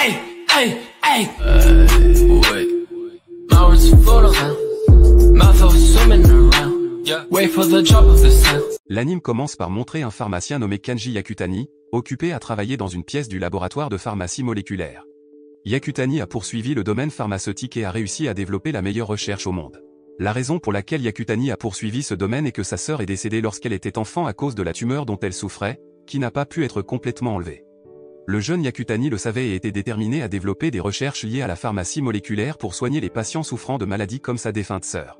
Hey, hey, hey. Wait. My words full of them. My thoughts swimming around. Yeah. Wait for the drop of the sun. L'anime commence par montrer un pharmacien nommé Kanji Yakutani, occupé à travailler dans une pièce du laboratoire de pharmacie moléculaire. Yakutani a poursuivi le domaine pharmaceutique et a réussi à développer la meilleure recherche au monde. La raison pour laquelle Yakutani a poursuivi ce domaine est que sa sœur est décédée lorsqu'elle était enfant à cause de la tumeur dont elle souffrait, qui n'a pas pu être complètement enlevée. Le jeune Yakutani le savait et était déterminé à développer des recherches liées à la pharmacie moléculaire pour soigner les patients souffrant de maladies comme sa défunte sœur.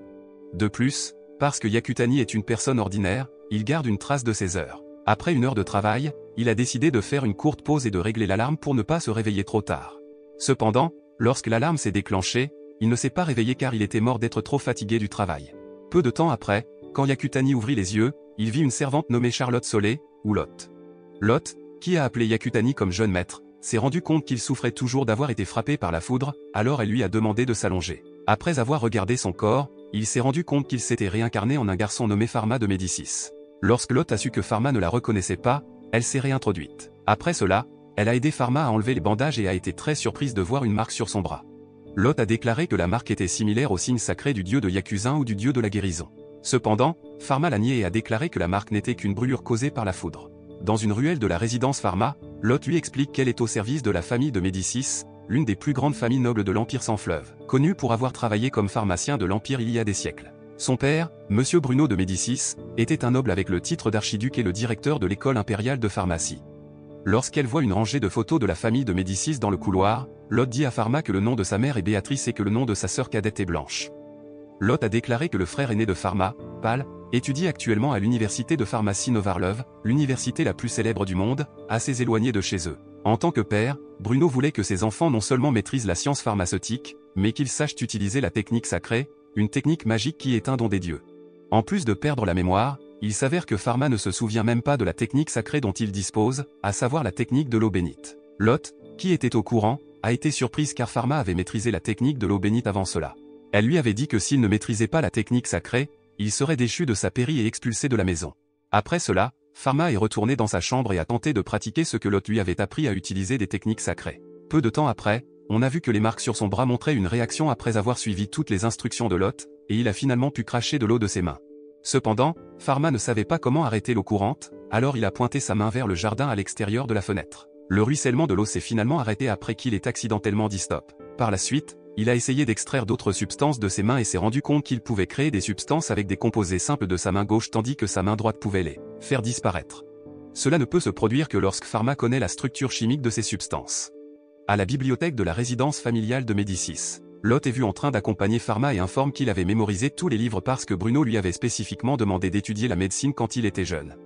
De plus, parce que Yakutani est une personne ordinaire, il garde une trace de ses heures. Après une heure de travail, il a décidé de faire une courte pause et de régler l'alarme pour ne pas se réveiller trop tard. Cependant, lorsque l'alarme s'est déclenchée, il ne s'est pas réveillé car il était mort d'être trop fatigué du travail. Peu de temps après, quand Yakutani ouvrit les yeux, il vit une servante nommée Charlotte Solé, ou Lotte. Lotte, qui a appelé Yakutani comme jeune maître, s'est rendu compte qu'il souffrait toujours d'avoir été frappé par la foudre, alors elle lui a demandé de s'allonger. Après avoir regardé son corps, il s'est rendu compte qu'il s'était réincarné en un garçon nommé Pharma de Médicis. Lorsque Lotte a su que Pharma ne la reconnaissait pas, elle s'est réintroduite. Après cela, elle a aidé Pharma à enlever les bandages et a été très surprise de voir une marque sur son bras. Lotte a déclaré que la marque était similaire au signe sacré du dieu de Yakuzin ou du dieu de la guérison. Cependant, Pharma l'a nié et a déclaré que la marque n'était qu'une brûlure causée par la foudre. Dans une ruelle de la résidence Pharma, Lotte lui explique qu'elle est au service de la famille de Médicis, l'une des plus grandes familles nobles de l'Empire sans fleuve, connue pour avoir travaillé comme pharmacien de l'Empire il y a des siècles. Son père, Monsieur Bruno de Médicis, était un noble avec le titre d'archiduc et le directeur de l'école impériale de pharmacie. Lorsqu'elle voit une rangée de photos de la famille de Médicis dans le couloir, Lotte dit à Pharma que le nom de sa mère est Béatrice et que le nom de sa sœur cadette est Blanche. Lotte a déclaré que le frère aîné de Pharma, Pal, étudie actuellement à l'université de pharmacie Novarlov, l'université la plus célèbre du monde, assez éloignée de chez eux. En tant que père, Bruno voulait que ses enfants non seulement maîtrisent la science pharmaceutique, mais qu'ils sachent utiliser la technique sacrée, une technique magique qui est un don des dieux. En plus de perdre la mémoire, il s'avère que Pharma ne se souvient même pas de la technique sacrée dont il dispose, à savoir la technique de l'eau bénite. Lotte, qui était au courant, a été surprise car Pharma avait maîtrisé la technique de l'eau bénite avant cela. Elle lui avait dit que s'il ne maîtrisait pas la technique sacrée, il serait déchu de sa pairie et expulsé de la maison. Après cela, Pharma est retourné dans sa chambre et a tenté de pratiquer ce que Lotte lui avait appris à utiliser des techniques sacrées. Peu de temps après, on a vu que les marques sur son bras montraient une réaction après avoir suivi toutes les instructions de Lotte, et il a finalement pu cracher de l'eau de ses mains. Cependant, Pharma ne savait pas comment arrêter l'eau courante, alors il a pointé sa main vers le jardin à l'extérieur de la fenêtre. Le ruissellement de l'eau s'est finalement arrêté après qu'il ait accidentellement dit stop. Par la suite, il a essayé d'extraire d'autres substances de ses mains et s'est rendu compte qu'il pouvait créer des substances avec des composés simples de sa main gauche tandis que sa main droite pouvait les faire disparaître. Cela ne peut se produire que lorsque Pharma connaît la structure chimique de ces substances. À la bibliothèque de la résidence familiale de Médicis, Lotte est vu en train d'accompagner Pharma et informe qu'il avait mémorisé tous les livres parce que Bruno lui avait spécifiquement demandé d'étudier la médecine quand il était jeune.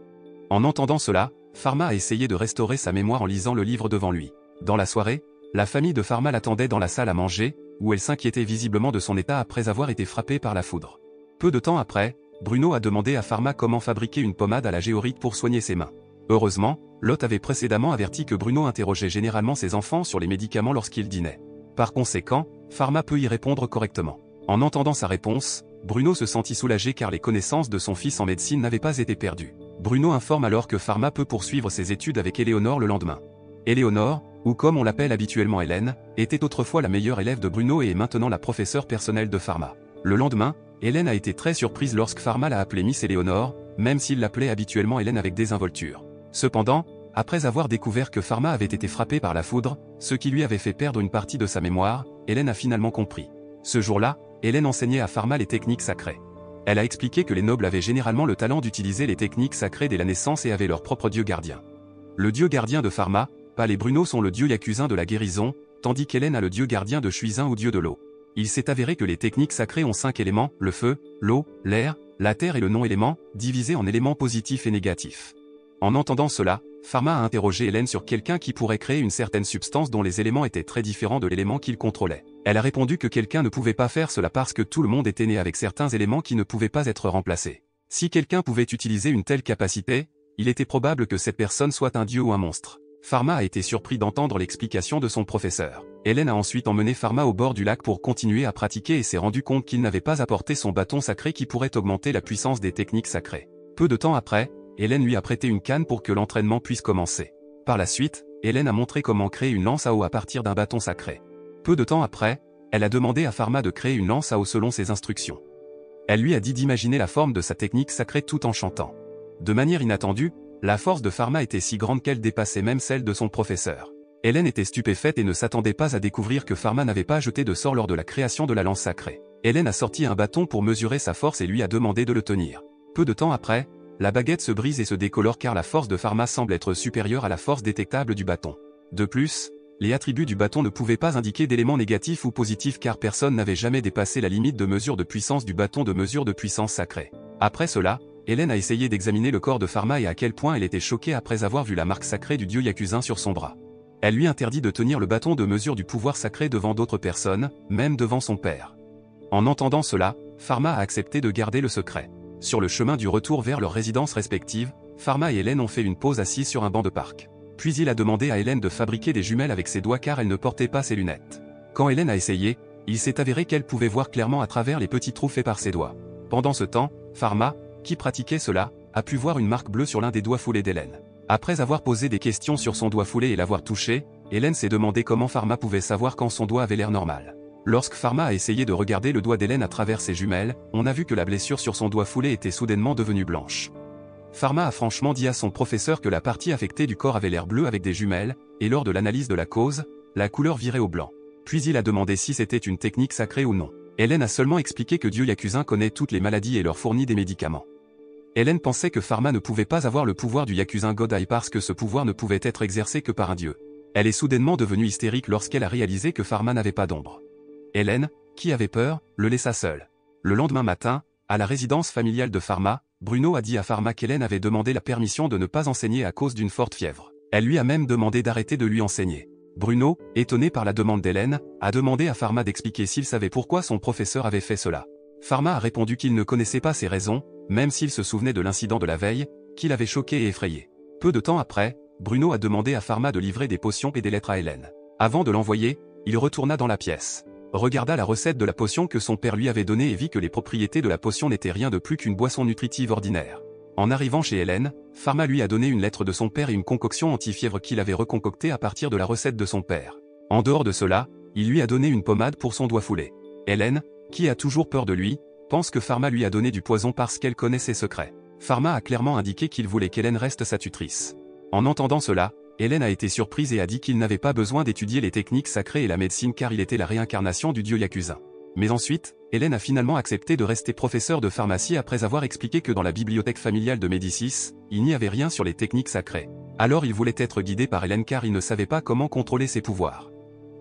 En entendant cela, Pharma a essayé de restaurer sa mémoire en lisant le livre devant lui. Dans la soirée, la famille de Pharma l'attendait dans la salle à manger, où elle s'inquiétait visiblement de son état après avoir été frappée par la foudre. Peu de temps après, Bruno a demandé à Pharma comment fabriquer une pommade à la géorite pour soigner ses mains. Heureusement, Lotte avait précédemment averti que Bruno interrogeait généralement ses enfants sur les médicaments lorsqu'il dînait. Par conséquent, Pharma peut y répondre correctement. En entendant sa réponse, Bruno se sentit soulagé car les connaissances de son fils en médecine n'avaient pas été perdues. Bruno informe alors que Pharma peut poursuivre ses études avec Éléonore le lendemain. Éléonore, ou comme on l'appelle habituellement Hélène, était autrefois la meilleure élève de Bruno et est maintenant la professeure personnelle de Pharma. Le lendemain, Hélène a été très surprise lorsque Pharma l'a appelée Miss Éléonore, même s'il l'appelait habituellement Hélène avec désinvolture. Cependant, après avoir découvert que Pharma avait été frappé par la foudre, ce qui lui avait fait perdre une partie de sa mémoire, Hélène a finalement compris. Ce jour-là, Hélène enseignait à Pharma les techniques sacrées. Elle a expliqué que les nobles avaient généralement le talent d'utiliser les techniques sacrées dès la naissance et avaient leur propre dieu gardien. Le dieu gardien de Pharma, Pal et Bruno sont le dieu Yakuzin de la guérison, tandis qu'Hélène a le dieu gardien de Shuizin ou dieu de l'eau. Il s'est avéré que les techniques sacrées ont 5 éléments, le feu, l'eau, l'air, la terre et le non-élément, divisés en éléments positifs et négatifs. En entendant cela, Pharma a interrogé Hélène sur quelqu'un qui pourrait créer une certaine substance dont les éléments étaient très différents de l'élément qu'il contrôlait. Elle a répondu que quelqu'un ne pouvait pas faire cela parce que tout le monde était né avec certains éléments qui ne pouvaient pas être remplacés. Si quelqu'un pouvait utiliser une telle capacité, il était probable que cette personne soit un dieu ou un monstre. Pharma a été surpris d'entendre l'explication de son professeur. Hélène a ensuite emmené Pharma au bord du lac pour continuer à pratiquer et s'est rendu compte qu'il n'avait pas apporté son bâton sacré qui pourrait augmenter la puissance des techniques sacrées. Peu de temps après, Hélène lui a prêté une canne pour que l'entraînement puisse commencer. Par la suite, Hélène a montré comment créer une lance à eau à partir d'un bâton sacré. Peu de temps après, elle a demandé à Pharma de créer une lance à eau selon ses instructions. Elle lui a dit d'imaginer la forme de sa technique sacrée tout en chantant. De manière inattendue, la force de Pharma était si grande qu'elle dépassait même celle de son professeur. Hélène était stupéfaite et ne s'attendait pas à découvrir que Pharma n'avait pas jeté de sort lors de la création de la lance sacrée. Hélène a sorti un bâton pour mesurer sa force et lui a demandé de le tenir. Peu de temps après, la baguette se brise et se décolore car la force de Pharma semble être supérieure à la force détectable du bâton. De plus, les attributs du bâton ne pouvaient pas indiquer d'éléments négatifs ou positifs car personne n'avait jamais dépassé la limite de mesure de puissance du bâton de mesure de puissance sacrée. Après cela, Hélène a essayé d'examiner le corps de Pharma et à quel point elle était choquée après avoir vu la marque sacrée du dieu Yakuza sur son bras. Elle lui interdit de tenir le bâton de mesure du pouvoir sacré devant d'autres personnes, même devant son père. En entendant cela, Pharma a accepté de garder le secret. Sur le chemin du retour vers leurs résidences respectives, Pharma et Hélène ont fait une pause assise sur un banc de parc. Puis il a demandé à Hélène de fabriquer des jumelles avec ses doigts car elle ne portait pas ses lunettes. Quand Hélène a essayé, il s'est avéré qu'elle pouvait voir clairement à travers les petits trous faits par ses doigts. Pendant ce temps, Pharma, qui pratiquait cela, a pu voir une marque bleue sur l'un des doigts foulés d'Hélène. Après avoir posé des questions sur son doigt foulé et l'avoir touché, Hélène s'est demandé comment Pharma pouvait savoir quand son doigt avait l'air normal. Lorsque Pharma a essayé de regarder le doigt d'Hélène à travers ses jumelles, on a vu que la blessure sur son doigt foulé était soudainement devenue blanche. Pharma a franchement dit à son professeur que la partie affectée du corps avait l'air bleu avec des jumelles, et lors de l'analyse de la cause, la couleur virait au blanc. Puis il a demandé si c'était une technique sacrée ou non. Hélène a seulement expliqué que Dieu Yakuza connaît toutes les maladies et leur fournit des médicaments. Hélène pensait que Pharma ne pouvait pas avoir le pouvoir du Yakuza Godai parce que ce pouvoir ne pouvait être exercé que par un dieu. Elle est soudainement devenue hystérique lorsqu'elle a réalisé que Pharma n'avait pas d'ombre. Hélène, qui avait peur, le laissa seul. Le lendemain matin, à la résidence familiale de Pharma, Bruno a dit à Pharma qu'Hélène avait demandé la permission de ne pas enseigner à cause d'une forte fièvre. Elle lui a même demandé d'arrêter de lui enseigner. Bruno, étonné par la demande d'Hélène, a demandé à Pharma d'expliquer s'il savait pourquoi son professeur avait fait cela. Pharma a répondu qu'il ne connaissait pas ses raisons, même s'il se souvenait de l'incident de la veille, qui l'avait choqué et effrayé. Peu de temps après, Bruno a demandé à Pharma de livrer des potions et des lettres à Hélène. Avant de l'envoyer, il retourna dans la pièce. Regarda la recette de la potion que son père lui avait donnée et vit que les propriétés de la potion n'étaient rien de plus qu'une boisson nutritive ordinaire. En arrivant chez Hélène, Pharma lui a donné une lettre de son père et une concoction anti-fièvre qu'il avait reconcoctée à partir de la recette de son père. En dehors de cela, il lui a donné une pommade pour son doigt foulé. Hélène, qui a toujours peur de lui, pense que Pharma lui a donné du poison parce qu'elle connaît ses secrets. Pharma a clairement indiqué qu'il voulait qu'Hélène reste sa tutrice. En entendant cela, Hélène a été surprise et a dit qu'il n'avait pas besoin d'étudier les techniques sacrées et la médecine car il était la réincarnation du dieu Yakuza. Mais ensuite, Hélène a finalement accepté de rester professeure de pharmacie après avoir expliqué que dans la bibliothèque familiale de Médicis, il n'y avait rien sur les techniques sacrées. Alors il voulait être guidé par Hélène car il ne savait pas comment contrôler ses pouvoirs.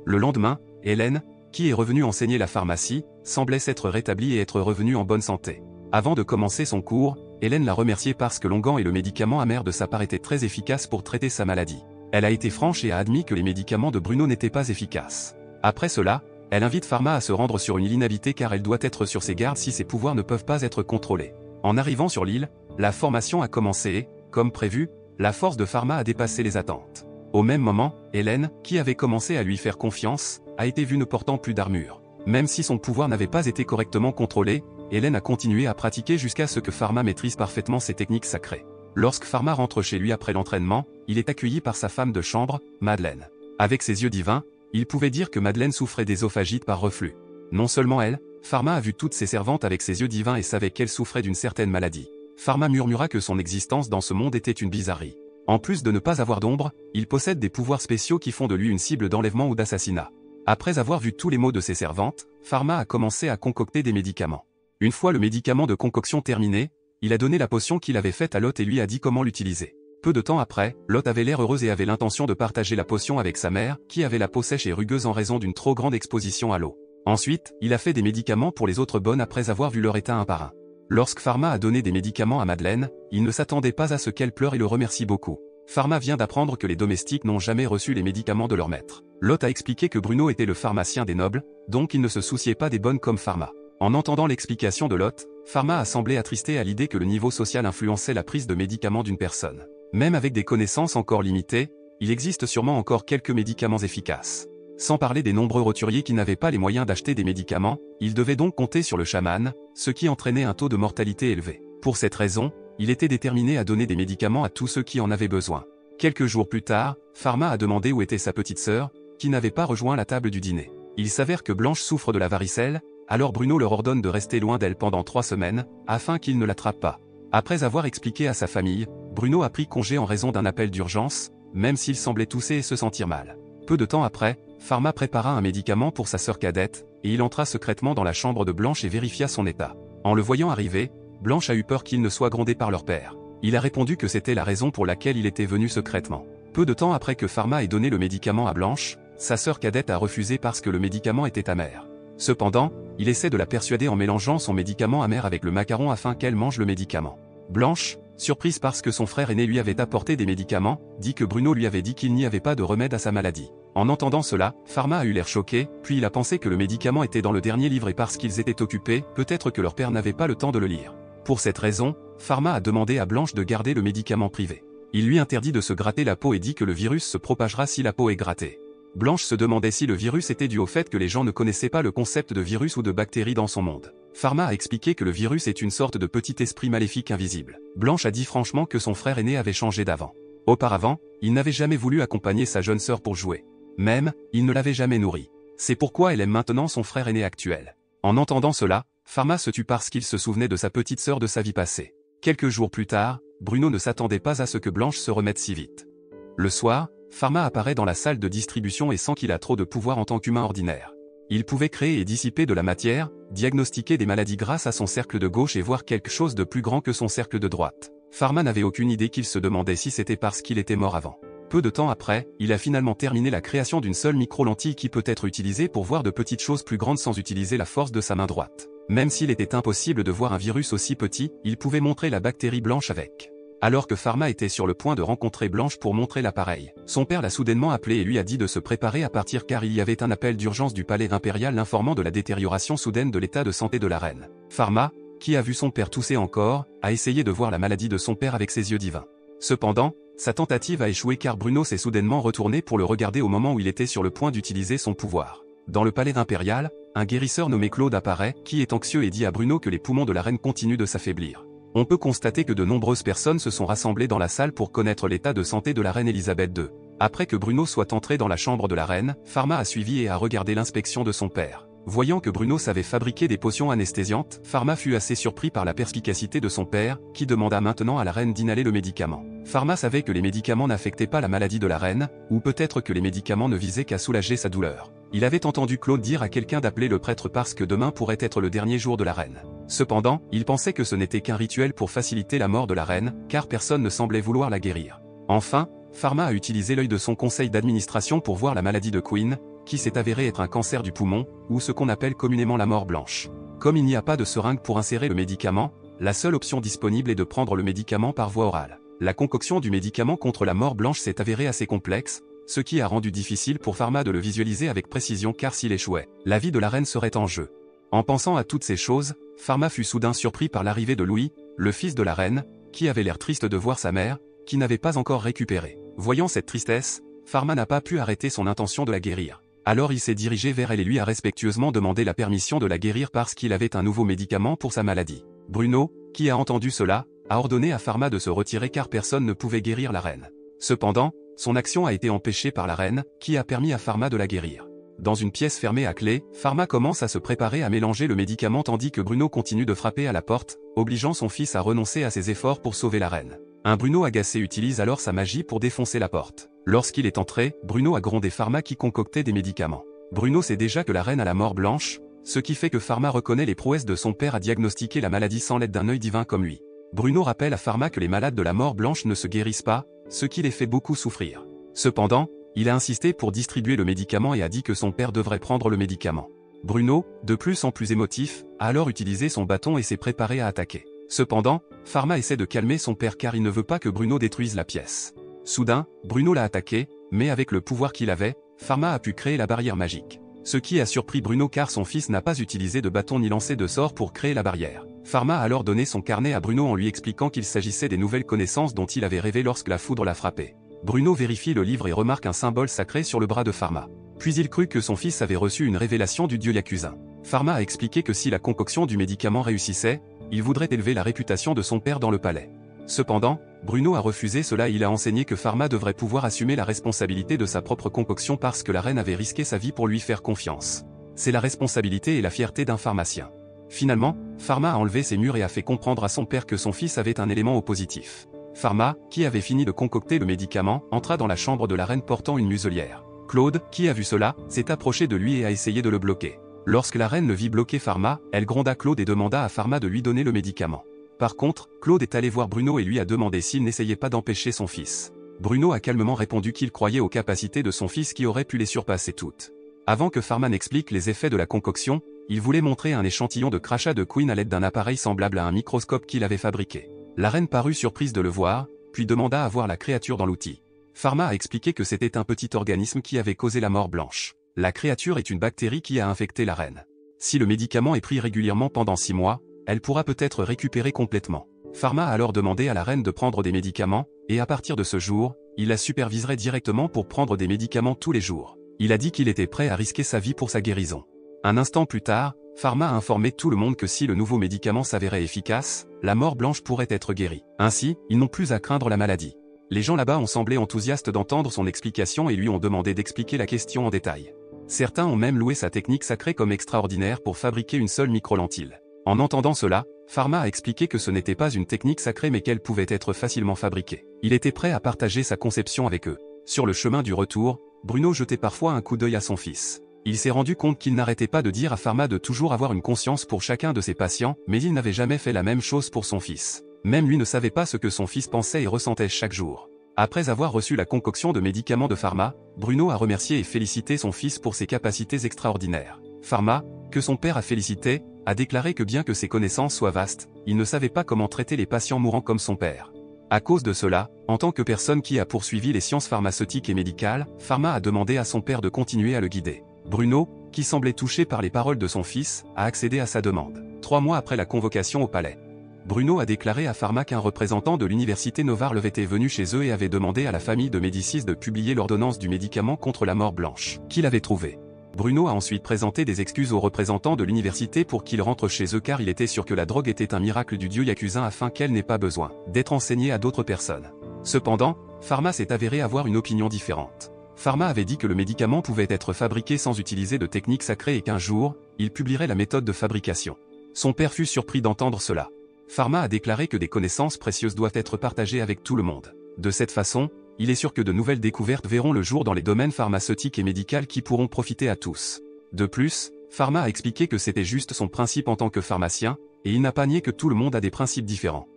Le lendemain, Hélène, qui est revenue enseigner la pharmacie, semblait s'être rétablie et être revenue en bonne santé. Avant de commencer son cours, Hélène l'a remercié parce que l'onguent et le médicament amer de sa part étaient très efficaces pour traiter sa maladie. Elle a été franche et a admis que les médicaments de Bruno n'étaient pas efficaces. Après cela, elle invite Pharma à se rendre sur une île inhabitée car elle doit être sur ses gardes si ses pouvoirs ne peuvent pas être contrôlés. En arrivant sur l'île, la formation a commencé et, comme prévu, la force de Pharma a dépassé les attentes. Au même moment, Hélène, qui avait commencé à lui faire confiance, a été vue ne portant plus d'armure. Même si son pouvoir n'avait pas été correctement contrôlé, Hélène a continué à pratiquer jusqu'à ce que Pharma maîtrise parfaitement ses techniques sacrées. Lorsque Pharma rentre chez lui après l'entraînement, il est accueilli par sa femme de chambre, Madeleine. Avec ses yeux divins, il pouvait dire que Madeleine souffrait d'œsophagite par reflux. Non seulement elle, Pharma a vu toutes ses servantes avec ses yeux divins et savait qu'elle souffrait d'une certaine maladie. Pharma murmura que son existence dans ce monde était une bizarrerie. En plus de ne pas avoir d'ombre, il possède des pouvoirs spéciaux qui font de lui une cible d'enlèvement ou d'assassinat. Après avoir vu tous les maux de ses servantes, Pharma a commencé à concocter des médicaments. Une fois le médicament de concoction terminé, il a donné la potion qu'il avait faite à Lot et lui a dit comment l'utiliser. Peu de temps après, Lot avait l'air heureuse et avait l'intention de partager la potion avec sa mère, qui avait la peau sèche et rugueuse en raison d'une trop grande exposition à l'eau. Ensuite, il a fait des médicaments pour les autres bonnes après avoir vu leur état un par un. Lorsque Pharma a donné des médicaments à Madeleine, il ne s'attendait pas à ce qu'elle pleure et le remercie beaucoup. Pharma vient d'apprendre que les domestiques n'ont jamais reçu les médicaments de leur maître. Lot a expliqué que Bruno était le pharmacien des nobles, donc il ne se souciait pas des bonnes comme Pharma. En entendant l'explication de Lot, Pharma a semblé attristé à l'idée que le niveau social influençait la prise de médicaments d'une personne. Même avec des connaissances encore limitées, il existe sûrement encore quelques médicaments efficaces. Sans parler des nombreux roturiers qui n'avaient pas les moyens d'acheter des médicaments, il devait donc compter sur le chaman, ce qui entraînait un taux de mortalité élevé. Pour cette raison, il était déterminé à donner des médicaments à tous ceux qui en avaient besoin. Quelques jours plus tard, Pharma a demandé où était sa petite sœur, qui n'avait pas rejoint la table du dîner. Il s'avère que Blanche souffre de la varicelle, alors Bruno leur ordonne de rester loin d'elle pendant 3 semaines, afin qu'il ne l'attrape pas. Après avoir expliqué à sa famille, Bruno a pris congé en raison d'un appel d'urgence, même s'il semblait tousser et se sentir mal. Peu de temps après, Pharma prépara un médicament pour sa sœur cadette, et il entra secrètement dans la chambre de Blanche et vérifia son état. En le voyant arriver, Blanche a eu peur qu'il ne soit grondé par leur père. Il a répondu que c'était la raison pour laquelle il était venu secrètement. Peu de temps après que Pharma ait donné le médicament à Blanche, sa sœur cadette a refusé parce que le médicament était amer. Cependant, il essaie de la persuader en mélangeant son médicament amer avec le macaron afin qu'elle mange le médicament. Blanche, surprise parce que son frère aîné lui avait apporté des médicaments, dit que Bruno lui avait dit qu'il n'y avait pas de remède à sa maladie. En entendant cela, Pharma a eu l'air choqué, puis il a pensé que le médicament était dans le dernier livre et parce qu'ils étaient occupés, peut-être que leur père n'avait pas le temps de le lire. Pour cette raison, Pharma a demandé à Blanche de garder le médicament privé. Il lui interdit de se gratter la peau et dit que le virus se propagera si la peau est grattée. Blanche se demandait si le virus était dû au fait que les gens ne connaissaient pas le concept de virus ou de bactéries dans son monde. Pharma a expliqué que le virus est une sorte de petit esprit maléfique invisible. Blanche a dit franchement que son frère aîné avait changé d'avant. Auparavant, il n'avait jamais voulu accompagner sa jeune sœur pour jouer. Même, il ne l'avait jamais nourrie. C'est pourquoi elle aime maintenant son frère aîné actuel. En entendant cela, Pharma se tue parce qu'il se souvenait de sa petite sœur de sa vie passée. Quelques jours plus tard, Bruno ne s'attendait pas à ce que Blanche se remette si vite. Le soir, Pharma apparaît dans la salle de distribution et sent qu'il a trop de pouvoir en tant qu'humain ordinaire. Il pouvait créer et dissiper de la matière, diagnostiquer des maladies grâce à son cercle de gauche et voir quelque chose de plus grand que son cercle de droite. Pharma n'avait aucune idée qu'il se demandait si c'était parce qu'il était mort avant. Peu de temps après, il a finalement terminé la création d'une seule micro-lentille qui peut être utilisée pour voir de petites choses plus grandes sans utiliser la force de sa main droite. Même s'il était impossible de voir un virus aussi petit, il pouvait montrer la bactérie Blanche avec. Alors que Pharma était sur le point de rencontrer Blanche pour montrer l'appareil, son père l'a soudainement appelé et lui a dit de se préparer à partir car il y avait un appel d'urgence du palais impérial l'informant de la détérioration soudaine de l'état de santé de la reine. Pharma, qui a vu son père tousser encore, a essayé de voir la maladie de son père avec ses yeux divins. Cependant, sa tentative a échoué car Bruno s'est soudainement retourné pour le regarder au moment où il était sur le point d'utiliser son pouvoir. Dans le palais impérial, un guérisseur nommé Claude apparaît, qui est anxieux et dit à Bruno que les poumons de la reine continuent de s'affaiblir. On peut constater que de nombreuses personnes se sont rassemblées dans la salle pour connaître l'état de santé de la reine Elisabeth II. Après que Bruno soit entré dans la chambre de la reine, Pharma a suivi et a regardé l'inspection de son père. Voyant que Bruno savait fabriquer des potions anesthésiantes, Pharma fut assez surpris par la perspicacité de son père, qui demanda maintenant à la reine d'inhaler le médicament. Pharma savait que les médicaments n'affectaient pas la maladie de la reine, ou peut-être que les médicaments ne visaient qu'à soulager sa douleur. Il avait entendu Claude dire à quelqu'un d'appeler le prêtre parce que demain pourrait être le dernier jour de la reine. Cependant, il pensait que ce n'était qu'un rituel pour faciliter la mort de la reine, car personne ne semblait vouloir la guérir. Enfin, Pharma a utilisé l'œil de son conseil d'administration pour voir la maladie de Queen, qui s'est avérée être un cancer du poumon, ou ce qu'on appelle communément la mort blanche. Comme il n'y a pas de seringue pour insérer le médicament, la seule option disponible est de prendre le médicament par voie orale. La concoction du médicament contre la mort blanche s'est avérée assez complexe, ce qui a rendu difficile pour Pharma de le visualiser avec précision car s'il échouait, la vie de la reine serait en jeu. En pensant à toutes ces choses, Pharma fut soudain surpris par l'arrivée de Louis, le fils de la reine, qui avait l'air triste de voir sa mère, qui n'avait pas encore récupéré. Voyant cette tristesse, Pharma n'a pas pu arrêter son intention de la guérir. Alors il s'est dirigé vers elle et lui a respectueusement demandé la permission de la guérir parce qu'il avait un nouveau médicament pour sa maladie. Bruno, qui a entendu cela, a ordonné à Pharma de se retirer car personne ne pouvait guérir la reine. Cependant, son action a été empêchée par la reine, qui a permis à Pharma de la guérir. Dans une pièce fermée à clé, Pharma commence à se préparer à mélanger le médicament tandis que Bruno continue de frapper à la porte, obligeant son fils à renoncer à ses efforts pour sauver la reine. Un Bruno agacé utilise alors sa magie pour défoncer la porte. Lorsqu'il est entré, Bruno a grondé Pharma qui concoctait des médicaments. Bruno sait déjà que la reine a la mort blanche, ce qui fait que Pharma reconnaît les prouesses de son père à diagnostiquer la maladie sans l'aide d'un œil divin comme lui. Bruno rappelle à Pharma que les malades de la mort blanche ne se guérissent pas, ce qui les fait beaucoup souffrir. Cependant, il a insisté pour distribuer le médicament et a dit que son père devrait prendre le médicament. Bruno, de plus en plus émotif, a alors utilisé son bâton et s'est préparé à attaquer. Cependant, Pharma essaie de calmer son père car il ne veut pas que Bruno détruise la pièce. Soudain, Bruno l'a attaqué, mais avec le pouvoir qu'il avait, Pharma a pu créer la barrière magique. Ce qui a surpris Bruno car son fils n'a pas utilisé de bâton ni lancé de sort pour créer la barrière. Pharma a alors donné son carnet à Bruno en lui expliquant qu'il s'agissait des nouvelles connaissances dont il avait rêvé lorsque la foudre l'a frappé. Bruno vérifie le livre et remarque un symbole sacré sur le bras de Pharma. Puis il crut que son fils avait reçu une révélation du dieu Yakuza. Pharma a expliqué que si la concoction du médicament réussissait, il voudrait élever la réputation de son père dans le palais. Cependant, Bruno a refusé cela et il a enseigné que Pharma devrait pouvoir assumer la responsabilité de sa propre concoction parce que la reine avait risqué sa vie pour lui faire confiance. C'est la responsabilité et la fierté d'un pharmacien. Finalement, Pharma a enlevé ses murs et a fait comprendre à son père que son fils avait un élément oppositif. Pharma, qui avait fini de concocter le médicament, entra dans la chambre de la reine portant une muselière. Claude, qui a vu cela, s'est approché de lui et a essayé de le bloquer. Lorsque la reine le vit bloquer Pharma, elle gronda Claude et demanda à Pharma de lui donner le médicament. Par contre, Claude est allé voir Bruno et lui a demandé s'il n'essayait pas d'empêcher son fils. Bruno a calmement répondu qu'il croyait aux capacités de son fils qui aurait pu les surpasser toutes. Avant que Pharma n'explique les effets de la concoction, il voulait montrer un échantillon de crachat de Queen à l'aide d'un appareil semblable à un microscope qu'il avait fabriqué. La reine parut surprise de le voir, puis demanda à voir la créature dans l'outil. Pharma a expliqué que c'était un petit organisme qui avait causé la mort blanche. La créature est une bactérie qui a infecté la reine. Si le médicament est pris régulièrement pendant 6 mois, elle pourra peut-être récupérer complètement. Pharma a alors demandé à la reine de prendre des médicaments, et à partir de ce jour, il la superviserait directement pour prendre des médicaments tous les jours. Il a dit qu'il était prêt à risquer sa vie pour sa guérison. Un instant plus tard, Pharma a informé tout le monde que si le nouveau médicament s'avérait efficace, la mort blanche pourrait être guérie. Ainsi, ils n'ont plus à craindre la maladie. Les gens là-bas ont semblé enthousiastes d'entendre son explication et lui ont demandé d'expliquer la question en détail. Certains ont même loué sa technique sacrée comme extraordinaire pour fabriquer une seule microlentille. En entendant cela, Pharma a expliqué que ce n'était pas une technique sacrée mais qu'elle pouvait être facilement fabriquée. Il était prêt à partager sa conception avec eux. Sur le chemin du retour, Bruno jetait parfois un coup d'œil à son fils. Il s'est rendu compte qu'il n'arrêtait pas de dire à Pharma de toujours avoir une conscience pour chacun de ses patients, mais il n'avait jamais fait la même chose pour son fils. Même lui ne savait pas ce que son fils pensait et ressentait chaque jour. Après avoir reçu la concoction de médicaments de Pharma, Bruno a remercié et félicité son fils pour ses capacités extraordinaires. Pharma, que son père a félicité, a déclaré que bien que ses connaissances soient vastes, il ne savait pas comment traiter les patients mourants comme son père. À cause de cela, en tant que personne qui a poursuivi les sciences pharmaceutiques et médicales, Pharma a demandé à son père de continuer à le guider. Bruno, qui semblait touché par les paroles de son fils, a accédé à sa demande. 3 mois après la convocation au palais, Bruno a déclaré à Pharma qu'un représentant de l'université Novarles était venu chez eux et avait demandé à la famille de Médicis de publier l'ordonnance du médicament contre la mort blanche, qu'il avait trouvée. Bruno a ensuite présenté des excuses aux représentants de l'université pour qu'ils rentrent chez eux car il était sûr que la drogue était un miracle du dieu Yakuza afin qu'elle n'ait pas besoin d'être enseignée à d'autres personnes. Cependant, Pharma s'est avéré avoir une opinion différente. Pharma avait dit que le médicament pouvait être fabriqué sans utiliser de technique sacrée et qu'un jour, il publierait la méthode de fabrication. Son père fut surpris d'entendre cela. Pharma a déclaré que des connaissances précieuses doivent être partagées avec tout le monde. De cette façon, il est sûr que de nouvelles découvertes verront le jour dans les domaines pharmaceutiques et médicaux qui pourront profiter à tous. De plus, Pharma a expliqué que c'était juste son principe en tant que pharmacien, et il n'a pas nié que tout le monde a des principes différents.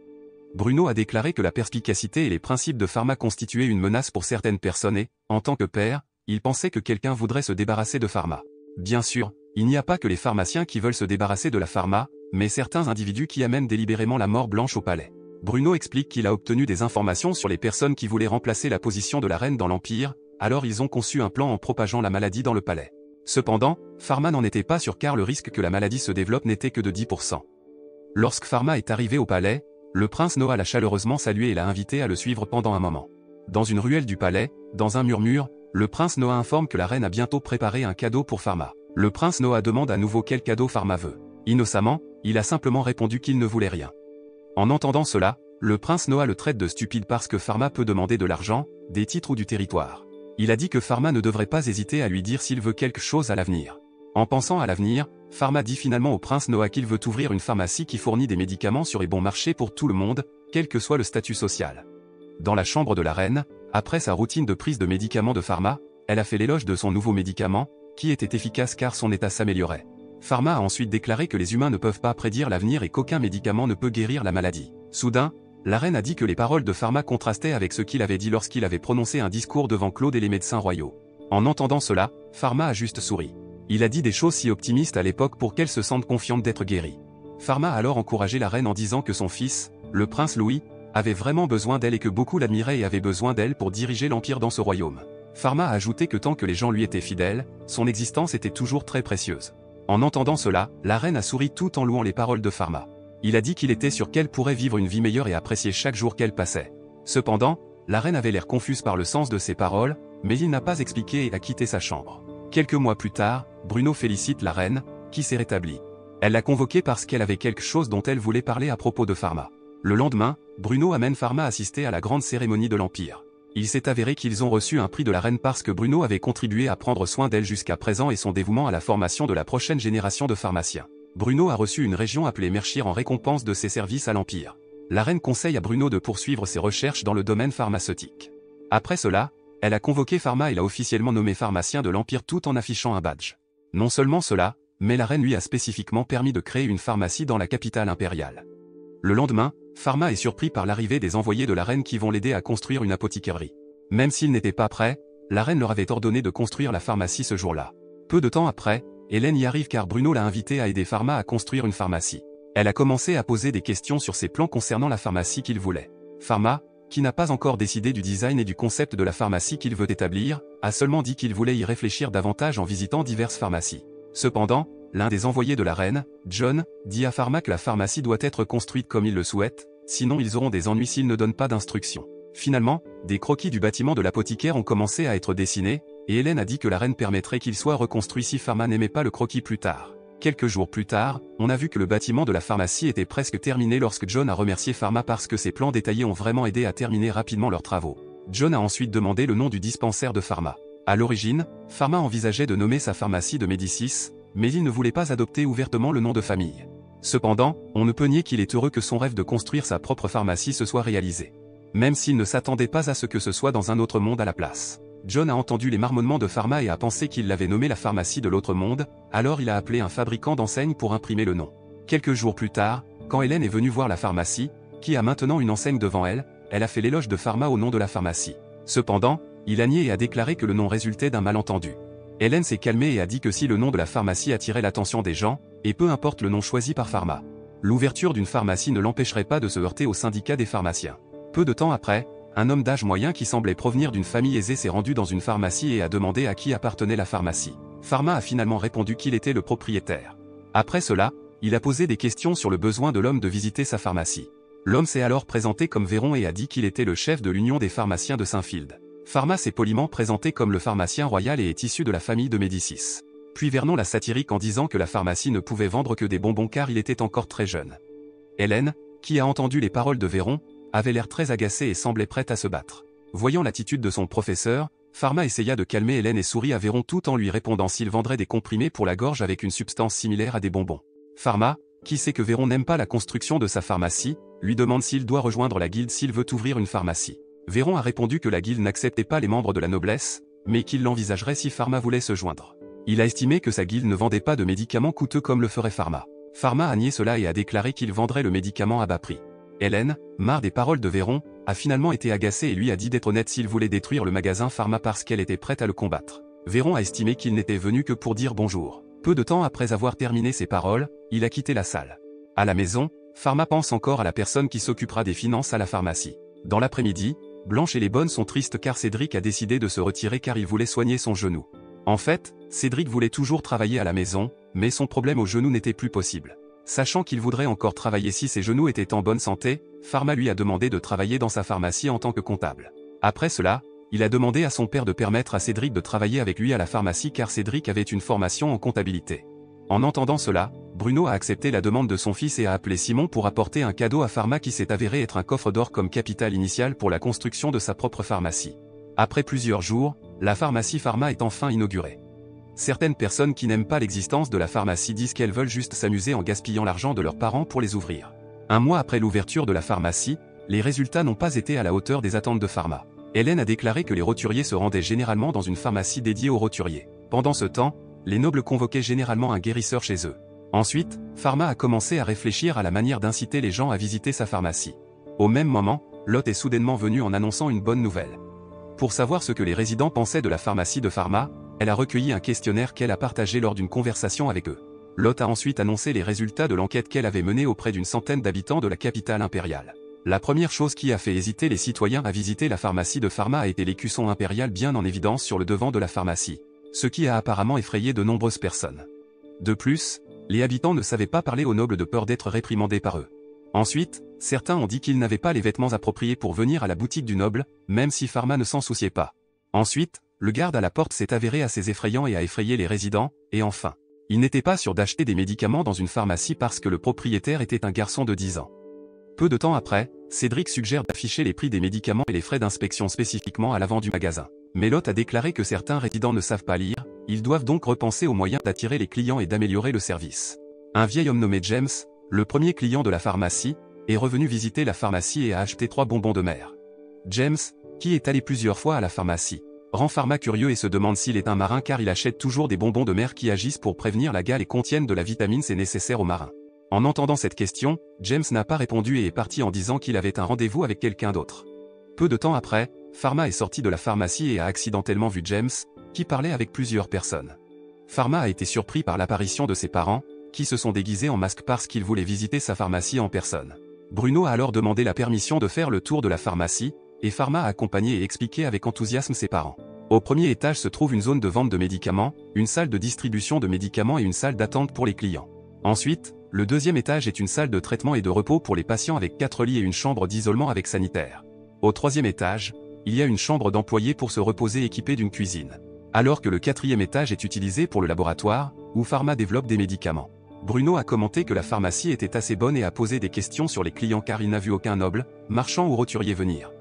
Bruno a déclaré que la perspicacité et les principes de Pharma constituaient une menace pour certaines personnes et, en tant que père, il pensait que quelqu'un voudrait se débarrasser de Pharma. Bien sûr, il n'y a pas que les pharmaciens qui veulent se débarrasser de la Pharma, mais certains individus qui amènent délibérément la mort blanche au palais. Bruno explique qu'il a obtenu des informations sur les personnes qui voulaient remplacer la position de la reine dans l'Empire, alors ils ont conçu un plan en propageant la maladie dans le palais. Cependant, Pharma n'en était pas sûr car le risque que la maladie se développe n'était que de 10%. Lorsque Pharma est arrivé au palais, le prince Noah l'a chaleureusement salué et l'a invité à le suivre pendant un moment. Dans une ruelle du palais, dans un murmure, le prince Noah informe que la reine a bientôt préparé un cadeau pour Pharma. Le prince Noah demande à nouveau quel cadeau Pharma veut. Innocemment, il a simplement répondu qu'il ne voulait rien. En entendant cela, le prince Noah le traite de stupide parce que Pharma peut demander de l'argent, des titres ou du territoire. Il a dit que Pharma ne devrait pas hésiter à lui dire s'il veut quelque chose à l'avenir. En pensant à l'avenir, Pharma dit finalement au prince Noah qu'il veut ouvrir une pharmacie qui fournit des médicaments sur les bons marchés pour tout le monde, quel que soit le statut social. Dans la chambre de la reine, après sa routine de prise de médicaments de Pharma, elle a fait l'éloge de son nouveau médicament, qui était efficace car son état s'améliorait. Pharma a ensuite déclaré que les humains ne peuvent pas prédire l'avenir et qu'aucun médicament ne peut guérir la maladie. Soudain, la reine a dit que les paroles de Pharma contrastaient avec ce qu'il avait dit lorsqu'il avait prononcé un discours devant Claude et les médecins royaux. En entendant cela, Pharma a juste souri. Il a dit des choses si optimistes à l'époque pour qu'elle se sente confiante d'être guérie. Pharma a alors encouragé la reine en disant que son fils, le prince Louis, avait vraiment besoin d'elle et que beaucoup l'admiraient et avaient besoin d'elle pour diriger l'empire dans ce royaume. Pharma a ajouté que tant que les gens lui étaient fidèles, son existence était toujours très précieuse. En entendant cela, la reine a souri tout en louant les paroles de Pharma. Il a dit qu'il était sûr qu'elle pourrait vivre une vie meilleure et apprécier chaque jour qu'elle passait. Cependant, la reine avait l'air confuse par le sens de ses paroles, mais il n'a pas expliqué et a quitté sa chambre. Quelques mois plus tard, Bruno félicite la reine, qui s'est rétablie. Elle l'a convoquée parce qu'elle avait quelque chose dont elle voulait parler à propos de Pharma. Le lendemain, Bruno amène Pharma assister à la grande cérémonie de l'Empire. Il s'est avéré qu'ils ont reçu un prix de la reine parce que Bruno avait contribué à prendre soin d'elle jusqu'à présent et son dévouement à la formation de la prochaine génération de pharmaciens. Bruno a reçu une région appelée Mershire en récompense de ses services à l'Empire. La reine conseille à Bruno de poursuivre ses recherches dans le domaine pharmaceutique. Après cela, elle a convoqué Pharma et l'a officiellement nommé pharmacien de l'Empire tout en affichant un badge. Non seulement cela, mais la reine lui a spécifiquement permis de créer une pharmacie dans la capitale impériale. Le lendemain, Pharma est surpris par l'arrivée des envoyés de la reine qui vont l'aider à construire une apothicairerie. Même s'ils n'étaient pas prêts, la reine leur avait ordonné de construire la pharmacie ce jour-là. Peu de temps après, Hélène y arrive car Bruno l'a invitée à aider Pharma à construire une pharmacie. Elle a commencé à poser des questions sur ses plans concernant la pharmacie qu'il voulait. Pharma, qui n'a pas encore décidé du design et du concept de la pharmacie qu'il veut établir, a seulement dit qu'il voulait y réfléchir davantage en visitant diverses pharmacies. Cependant, l'un des envoyés de la reine, John, dit à Pharma que la pharmacie doit être construite comme il le souhaite, sinon ils auront des ennuis s'ils ne donnent pas d'instructions. Finalement, des croquis du bâtiment de l'apothicaire ont commencé à être dessinés, et Hélène a dit que la reine permettrait qu'il soit reconstruit si Pharma n'aimait pas le croquis plus tard. Quelques jours plus tard, on a vu que le bâtiment de la pharmacie était presque terminé lorsque John a remercié Pharma parce que ses plans détaillés ont vraiment aidé à terminer rapidement leurs travaux. John a ensuite demandé le nom du dispensaire de Pharma. À l'origine, Pharma envisageait de nommer sa pharmacie de Médicis, mais il ne voulait pas adopter ouvertement le nom de famille. Cependant, on ne peut nier qu'il est heureux que son rêve de construire sa propre pharmacie se soit réalisé. Même s'il ne s'attendait pas à ce que ce soit dans un autre monde à la place. John a entendu les marmonnements de Pharma et a pensé qu'il l'avait nommé la pharmacie de l'autre monde, alors il a appelé un fabricant d'enseignes pour imprimer le nom. Quelques jours plus tard, quand Hélène est venue voir la pharmacie, qui a maintenant une enseigne devant elle, elle a fait l'éloge de Pharma au nom de la pharmacie. Cependant, il a nié et a déclaré que le nom résultait d'un malentendu. Hélène s'est calmée et a dit que si le nom de la pharmacie attirait l'attention des gens, et peu importe le nom choisi par Pharma, l'ouverture d'une pharmacie ne l'empêcherait pas de se heurter au syndicat des pharmaciens. Peu de temps après, un homme d'âge moyen qui semblait provenir d'une famille aisée s'est rendu dans une pharmacie et a demandé à qui appartenait la pharmacie. Pharma a finalement répondu qu'il était le propriétaire. Après cela, il a posé des questions sur le besoin de l'homme de visiter sa pharmacie. L'homme s'est alors présenté comme Véron et a dit qu'il était le chef de l'Union des pharmaciens de Saint-Field. Pharma s'est poliment présenté comme le pharmacien royal et est issu de la famille de Médicis. Puis Vernon l'a satirique en disant que la pharmacie ne pouvait vendre que des bonbons car il était encore très jeune. Hélène, qui a entendu les paroles de Véron, avait l'air très agacée et semblait prête à se battre. Voyant l'attitude de son professeur, Pharma essaya de calmer Hélène et sourit à Véron tout en lui répondant s'il vendrait des comprimés pour la gorge avec une substance similaire à des bonbons. Pharma, qui sait que Véron n'aime pas la construction de sa pharmacie, lui demande s'il doit rejoindre la guilde s'il veut ouvrir une pharmacie. Véron a répondu que la guilde n'acceptait pas les membres de la noblesse, mais qu'il l'envisagerait si Pharma voulait se joindre. Il a estimé que sa guilde ne vendait pas de médicaments coûteux comme le ferait Pharma. Pharma a nié cela et a déclaré qu'il vendrait le médicament à bas prix. Hélène, marre des paroles de Véron, a finalement été agacée et lui a dit d'être honnête s'il voulait détruire le magasin Pharma parce qu'elle était prête à le combattre. Véron a estimé qu'il n'était venu que pour dire bonjour. Peu de temps après avoir terminé ses paroles, il a quitté la salle. À la maison, Pharma pense encore à la personne qui s'occupera des finances à la pharmacie. Dans l'après-midi, Blanche et les bonnes sont tristes car Cédric a décidé de se retirer car il voulait soigner son genou. En fait, Cédric voulait toujours travailler à la maison, mais son problème au genou n'était plus possible. Sachant qu'il voudrait encore travailler si ses genoux étaient en bonne santé, Pharma lui a demandé de travailler dans sa pharmacie en tant que comptable. Après cela, il a demandé à son père de permettre à Cédric de travailler avec lui à la pharmacie car Cédric avait une formation en comptabilité. En entendant cela, Bruno a accepté la demande de son fils et a appelé Simon pour apporter un cadeau à Pharma qui s'est avéré être un coffre d'or comme capital initial pour la construction de sa propre pharmacie. Après plusieurs jours, la pharmacie Pharma est enfin inaugurée. Certaines personnes qui n'aiment pas l'existence de la pharmacie disent qu'elles veulent juste s'amuser en gaspillant l'argent de leurs parents pour les ouvrir. Un mois après l'ouverture de la pharmacie, les résultats n'ont pas été à la hauteur des attentes de Pharma. Hélène a déclaré que les roturiers se rendaient généralement dans une pharmacie dédiée aux roturiers. Pendant ce temps, les nobles convoquaient généralement un guérisseur chez eux. Ensuite, Pharma a commencé à réfléchir à la manière d'inciter les gens à visiter sa pharmacie. Au même moment, Lot est soudainement venu en annonçant une bonne nouvelle. Pour savoir ce que les résidents pensaient de la pharmacie de Pharma, elle a recueilli un questionnaire qu'elle a partagé lors d'une conversation avec eux. Lot a ensuite annoncé les résultats de l'enquête qu'elle avait menée auprès d'une centaine d'habitants de la capitale impériale. La première chose qui a fait hésiter les citoyens à visiter la pharmacie de Pharma a été l'écusson impérial bien en évidence sur le devant de la pharmacie, ce qui a apparemment effrayé de nombreuses personnes. De plus, les habitants ne savaient pas parler aux nobles de peur d'être réprimandés par eux. Ensuite, certains ont dit qu'ils n'avaient pas les vêtements appropriés pour venir à la boutique du noble, même si Pharma ne s'en souciait pas. Ensuite, le garde à la porte s'est avéré assez effrayant et a effrayé les résidents, et enfin, il n'était pas sûr d'acheter des médicaments dans une pharmacie parce que le propriétaire était un garçon de 10 ans. Peu de temps après, Cédric suggère d'afficher les prix des médicaments et les frais d'inspection spécifiquement à l'avant du magasin. Mais Lot a déclaré que certains résidents ne savent pas lire, ils doivent donc repenser aux moyens d'attirer les clients et d'améliorer le service. Un vieil homme nommé James, le premier client de la pharmacie, est revenu visiter la pharmacie et a acheté 3 bonbons de mer. James, qui est allé plusieurs fois à la pharmacie, rend Pharma curieux et se demande s'il est un marin car il achète toujours des bonbons de mer qui agissent pour prévenir la gale et contiennent de la vitamine C nécessaire aux marins. En entendant cette question, James n'a pas répondu et est parti en disant qu'il avait un rendez-vous avec quelqu'un d'autre. Peu de temps après, Pharma est sorti de la pharmacie et a accidentellement vu James, qui parlait avec plusieurs personnes. Pharma a été surpris par l'apparition de ses parents, qui se sont déguisés en masque parce qu'ils voulaient visiter sa pharmacie en personne. Bruno a alors demandé la permission de faire le tour de la pharmacie, et Pharma a accompagné et expliqué avec enthousiasme ses parents. Au premier étage se trouve une zone de vente de médicaments, une salle de distribution de médicaments et une salle d'attente pour les clients. Ensuite, le deuxième étage est une salle de traitement et de repos pour les patients avec 4 lits et une chambre d'isolement avec sanitaire. Au troisième étage, il y a une chambre d'employés pour se reposer équipée d'une cuisine. Alors que le quatrième étage est utilisé pour le laboratoire, où Pharma développe des médicaments. Bruno a commenté que la pharmacie était assez bonne et a posé des questions sur les clients car il n'a vu aucun noble, marchand ou roturier venir.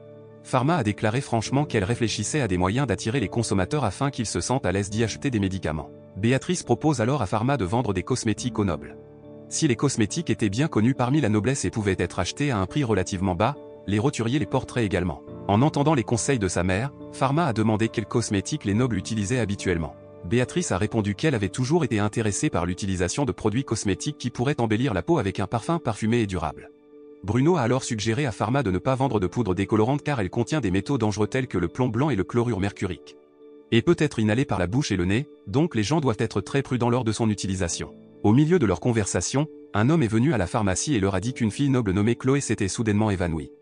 Pharma a déclaré franchement qu'elle réfléchissait à des moyens d'attirer les consommateurs afin qu'ils se sentent à l'aise d'y acheter des médicaments. Béatrice propose alors à Pharma de vendre des cosmétiques aux nobles. Si les cosmétiques étaient bien connus parmi la noblesse et pouvaient être achetés à un prix relativement bas, les roturiers les porteraient également. En entendant les conseils de sa mère, Pharma a demandé quels cosmétiques les nobles utilisaient habituellement. Béatrice a répondu qu'elle avait toujours été intéressée par l'utilisation de produits cosmétiques qui pourraient embellir la peau avec un parfum parfumé et durable. Bruno a alors suggéré à Pharma de ne pas vendre de poudre décolorante car elle contient des métaux dangereux tels que le plomb blanc et le chlorure mercurique. Et peut être inhalée par la bouche et le nez, donc les gens doivent être très prudents lors de son utilisation. Au milieu de leur conversation, un homme est venu à la pharmacie et leur a dit qu'une fille noble nommée Chloé s'était soudainement évanouie.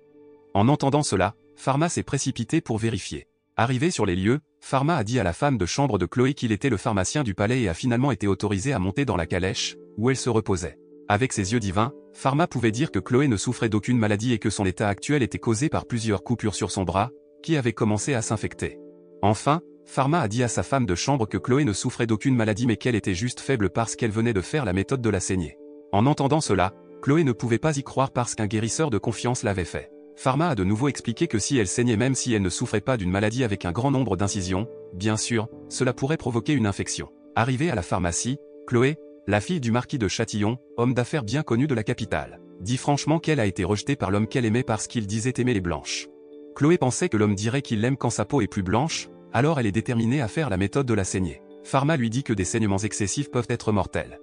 En entendant cela, Pharma s'est précipité pour vérifier. Arrivé sur les lieux, Pharma a dit à la femme de chambre de Chloé qu'il était le pharmacien du palais et a finalement été autorisé à monter dans la calèche, où elle se reposait. Avec ses yeux divins, Pharma pouvait dire que Chloé ne souffrait d'aucune maladie et que son état actuel était causé par plusieurs coupures sur son bras, qui avaient commencé à s'infecter. Enfin, Pharma a dit à sa femme de chambre que Chloé ne souffrait d'aucune maladie mais qu'elle était juste faible parce qu'elle venait de faire la méthode de la saignée. En entendant cela, Chloé ne pouvait pas y croire parce qu'un guérisseur de confiance l'avait fait. Pharma a de nouveau expliqué que si elle saignait même si elle ne souffrait pas d'une maladie avec un grand nombre d'incisions, bien sûr, cela pourrait provoquer une infection. Arrivée à la pharmacie, Chloé, la fille du marquis de Châtillon, homme d'affaires bien connu de la capitale, dit franchement qu'elle a été rejetée par l'homme qu'elle aimait parce qu'il disait aimer les blanches. Chloé pensait que l'homme dirait qu'il l'aime quand sa peau est plus blanche, alors elle est déterminée à faire la méthode de la saignée. Pharma lui dit que des saignements excessifs peuvent être mortels.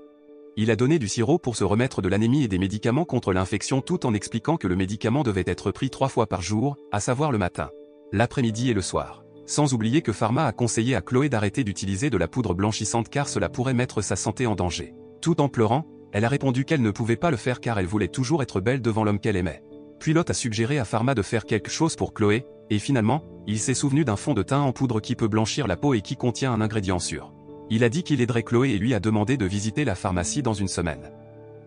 Il a donné du sirop pour se remettre de l'anémie et des médicaments contre l'infection tout en expliquant que le médicament devait être pris 3 fois par jour, à savoir le matin, l'après-midi et le soir. Sans oublier que Pharma a conseillé à Chloé d'arrêter d'utiliser de la poudre blanchissante car cela pourrait mettre sa santé en danger. Tout en pleurant, elle a répondu qu'elle ne pouvait pas le faire car elle voulait toujours être belle devant l'homme qu'elle aimait. Puis Lot a suggéré à Pharma de faire quelque chose pour Chloé, et finalement, il s'est souvenu d'un fond de teint en poudre qui peut blanchir la peau et qui contient un ingrédient sûr. Il a dit qu'il aiderait Chloé et lui a demandé de visiter la pharmacie dans une semaine.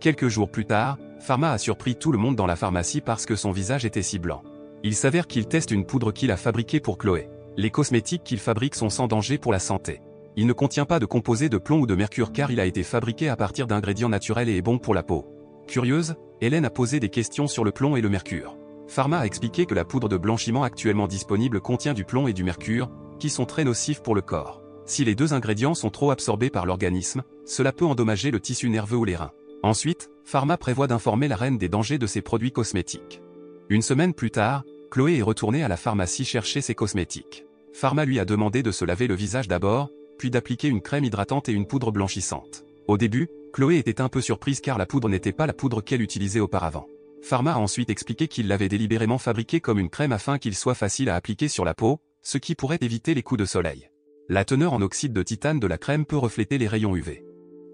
Quelques jours plus tard, Pharma a surpris tout le monde dans la pharmacie parce que son visage était si blanc. Il s'avère qu'il teste une poudre qu'il a fabriquée pour Chloé. Les cosmétiques qu'il fabrique sont sans danger pour la santé. Il ne contient pas de composés de plomb ou de mercure car il a été fabriqué à partir d'ingrédients naturels et est bon pour la peau. Curieuse, Hélène a posé des questions sur le plomb et le mercure. Pharma a expliqué que la poudre de blanchiment actuellement disponible contient du plomb et du mercure, qui sont très nocifs pour le corps. Si les deux ingrédients sont trop absorbés par l'organisme, cela peut endommager le tissu nerveux ou les reins. Ensuite, Pharma prévoit d'informer la reine des dangers de ses produits cosmétiques. Une semaine plus tard, Chloé est retournée à la pharmacie chercher ses cosmétiques. Pharma lui a demandé de se laver le visage d'abord, puis d'appliquer une crème hydratante et une poudre blanchissante. Au début, Chloé était un peu surprise car la poudre n'était pas la poudre qu'elle utilisait auparavant. Pharma a ensuite expliqué qu'il l'avait délibérément fabriquée comme une crème afin qu'il soit facile à appliquer sur la peau, ce qui pourrait éviter les coups de soleil. La teneur en oxyde de titane de la crème peut refléter les rayons UV.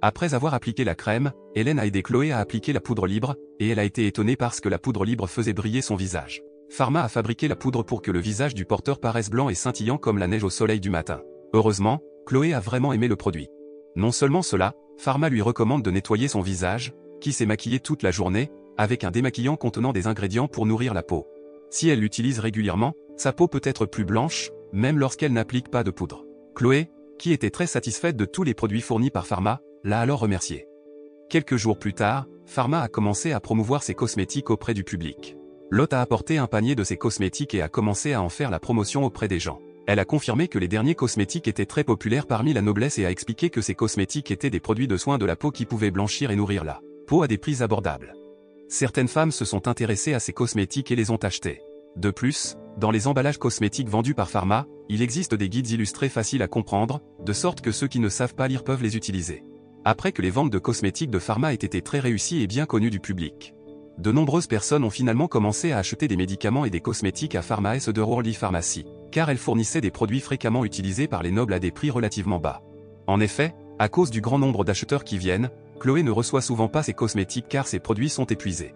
Après avoir appliqué la crème, Hélène a aidé Chloé à appliquer la poudre libre, et elle a été étonnée parce que la poudre libre faisait briller son visage. Pharma a fabriqué la poudre pour que le visage du porteur paraisse blanc et scintillant comme la neige au soleil du matin. Heureusement, Chloé a vraiment aimé le produit. Non seulement cela, Pharma lui recommande de nettoyer son visage, qui s'est maquillé toute la journée, avec un démaquillant contenant des ingrédients pour nourrir la peau. Si elle l'utilise régulièrement, sa peau peut être plus blanche, même lorsqu'elle n'applique pas de poudre. Chloé, qui était très satisfaite de tous les produits fournis par Pharma, l'a alors remercié. Quelques jours plus tard, Pharma a commencé à promouvoir ses cosmétiques auprès du public. Lotte a apporté un panier de ses cosmétiques et a commencé à en faire la promotion auprès des gens. Elle a confirmé que les derniers cosmétiques étaient très populaires parmi la noblesse et a expliqué que ces cosmétiques étaient des produits de soins de la peau qui pouvaient blanchir et nourrir la peau à des prix abordables. Certaines femmes se sont intéressées à ces cosmétiques et les ont achetés. De plus, dans les emballages cosmétiques vendus par Pharma, il existe des guides illustrés faciles à comprendre, de sorte que ceux qui ne savent pas lire peuvent les utiliser. Après que les ventes de cosmétiques de Pharma aient été très réussies et bien connues du public, de nombreuses personnes ont finalement commencé à acheter des médicaments et des cosmétiques à Pharma et de Worldly Pharmacy, car elle fournissait des produits fréquemment utilisés par les nobles à des prix relativement bas. En effet, à cause du grand nombre d'acheteurs qui viennent, Chloé ne reçoit souvent pas ses cosmétiques car ses produits sont épuisés.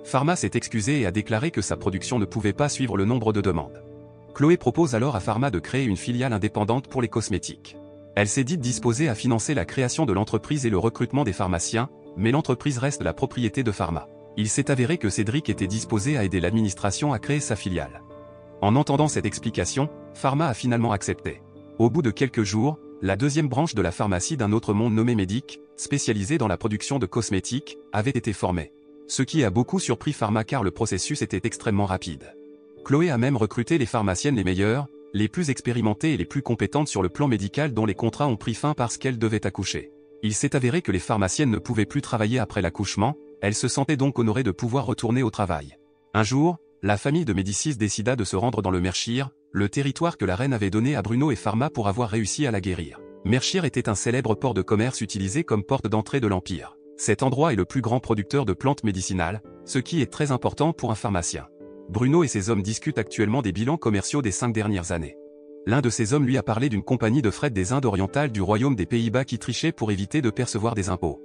Pharma s'est excusé et a déclaré que sa production ne pouvait pas suivre le nombre de demandes. Chloé propose alors à Pharma de créer une filiale indépendante pour les cosmétiques. Elle s'est dite disposée à financer la création de l'entreprise et le recrutement des pharmaciens, mais l'entreprise reste la propriété de Pharma. Il s'est avéré que Cédric était disposé à aider l'administration à créer sa filiale. En entendant cette explication, Pharma a finalement accepté. Au bout de quelques jours, la deuxième branche de la pharmacie d'un autre monde nommé Médic, spécialisée dans la production de cosmétiques, avait été formée. Ce qui a beaucoup surpris Pharma car le processus était extrêmement rapide. Chloé a même recruté les pharmaciennes les meilleures, les plus expérimentées et les plus compétentes sur le plan médical dont les contrats ont pris fin parce qu'elles devaient accoucher. Il s'est avéré que les pharmaciennes ne pouvaient plus travailler après l'accouchement, elles se sentaient donc honorées de pouvoir retourner au travail. Un jour, la famille de Médicis décida de se rendre dans le Mershire, le territoire que la reine avait donné à Bruno et Pharma pour avoir réussi à la guérir. Mershire était un célèbre port de commerce utilisé comme porte d'entrée de l'Empire. Cet endroit est le plus grand producteur de plantes médicinales, ce qui est très important pour un pharmacien. Bruno et ses hommes discutent actuellement des bilans commerciaux des 5 dernières années. L'un de ces hommes lui a parlé d'une compagnie de fret des Indes orientales du royaume des Pays-Bas qui trichait pour éviter de percevoir des impôts.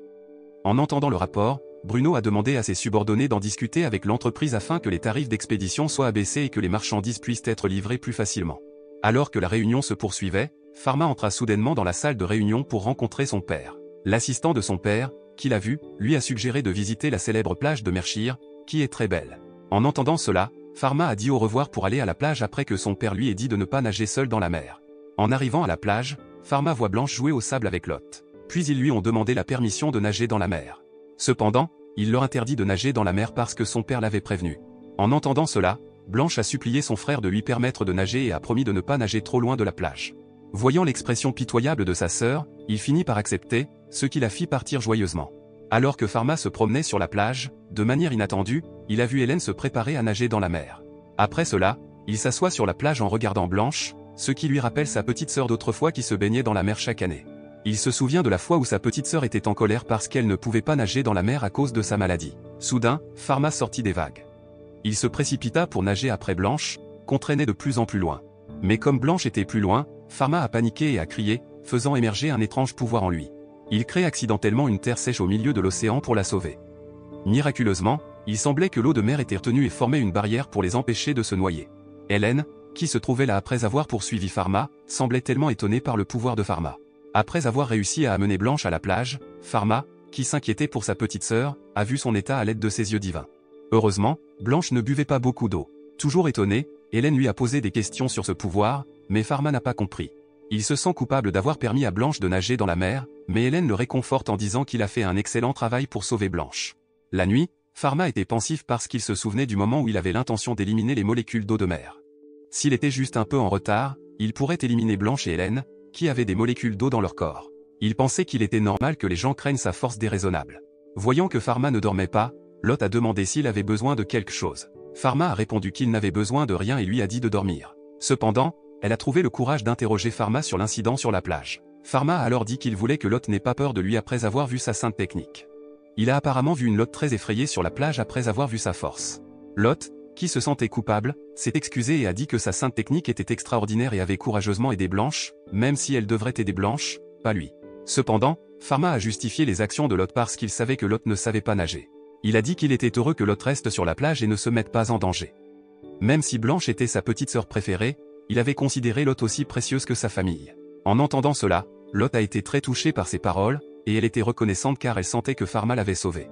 En entendant le rapport, Bruno a demandé à ses subordonnés d'en discuter avec l'entreprise afin que les tarifs d'expédition soient abaissés et que les marchandises puissent être livrées plus facilement. Alors que la réunion se poursuivait, Pharma entra soudainement dans la salle de réunion pour rencontrer son père. L'assistant de son père, qui l'a vu, lui a suggéré de visiter la célèbre plage de Mershire, qui est très belle. En entendant cela, Pharma a dit au revoir pour aller à la plage après que son père lui ait dit de ne pas nager seul dans la mer. En arrivant à la plage, Pharma voit Blanche jouer au sable avec Lotte. Puis ils lui ont demandé la permission de nager dans la mer. Cependant, il leur interdit de nager dans la mer parce que son père l'avait prévenu. En entendant cela, Blanche a supplié son frère de lui permettre de nager et a promis de ne pas nager trop loin de la plage. Voyant l'expression pitoyable de sa sœur, il finit par accepter, ce qui la fit partir joyeusement. Alors que Pharma se promenait sur la plage, de manière inattendue, il a vu Hélène se préparer à nager dans la mer. Après cela, il s'assoit sur la plage en regardant Blanche, ce qui lui rappelle sa petite sœur d'autrefois qui se baignait dans la mer chaque année. Il se souvient de la fois où sa petite sœur était en colère parce qu'elle ne pouvait pas nager dans la mer à cause de sa maladie. Soudain, Pharma sortit des vagues. Il se précipita pour nager après Blanche, qu'on traînait de plus en plus loin. Mais comme Blanche était plus loin, Pharma a paniqué et a crié, faisant émerger un étrange pouvoir en lui. Il crée accidentellement une terre sèche au milieu de l'océan pour la sauver. Miraculeusement, il semblait que l'eau de mer était retenue et formait une barrière pour les empêcher de se noyer. Hélène, qui se trouvait là après avoir poursuivi Pharma, semblait tellement étonnée par le pouvoir de Pharma. Après avoir réussi à amener Blanche à la plage, Pharma, qui s'inquiétait pour sa petite sœur, a vu son état à l'aide de ses yeux divins. Heureusement, Blanche ne buvait pas beaucoup d'eau. Toujours étonnée, Hélène lui a posé des questions sur ce pouvoir, mais Pharma n'a pas compris. Il se sent coupable d'avoir permis à Blanche de nager dans la mer, mais Hélène le réconforte en disant qu'il a fait un excellent travail pour sauver Blanche. La nuit, Pharma était pensif parce qu'il se souvenait du moment où il avait l'intention d'éliminer les molécules d'eau de mer. S'il était juste un peu en retard, il pourrait éliminer Blanche et Hélène, qui avaient des molécules d'eau dans leur corps. Il pensait qu'il était normal que les gens craignent sa force déraisonnable. Voyant que Pharma ne dormait pas, Lotte a demandé s'il avait besoin de quelque chose. Pharma a répondu qu'il n'avait besoin de rien et lui a dit de dormir. Cependant, elle a trouvé le courage d'interroger Pharma sur l'incident sur la plage. Pharma a alors dit qu'il voulait que Lotte n'ait pas peur de lui après avoir vu sa sainte technique. Il a apparemment vu une Lotte très effrayée sur la plage après avoir vu sa force. Lotte, qui se sentait coupable, s'est excusée et a dit que sa sainte technique était extraordinaire et avait courageusement aidé Blanche, même si elle devrait aider Blanche, pas lui. Cependant, Pharma a justifié les actions de Lotte parce qu'il savait que Lotte ne savait pas nager. Il a dit qu'il était heureux que Lotte reste sur la plage et ne se mette pas en danger. Même si Blanche était sa petite sœur préférée, il avait considéré Lotte aussi précieuse que sa famille. En entendant cela, Lotte a été très touchée par ses paroles, et elle était reconnaissante car elle sentait que Pharma l'avait sauvée.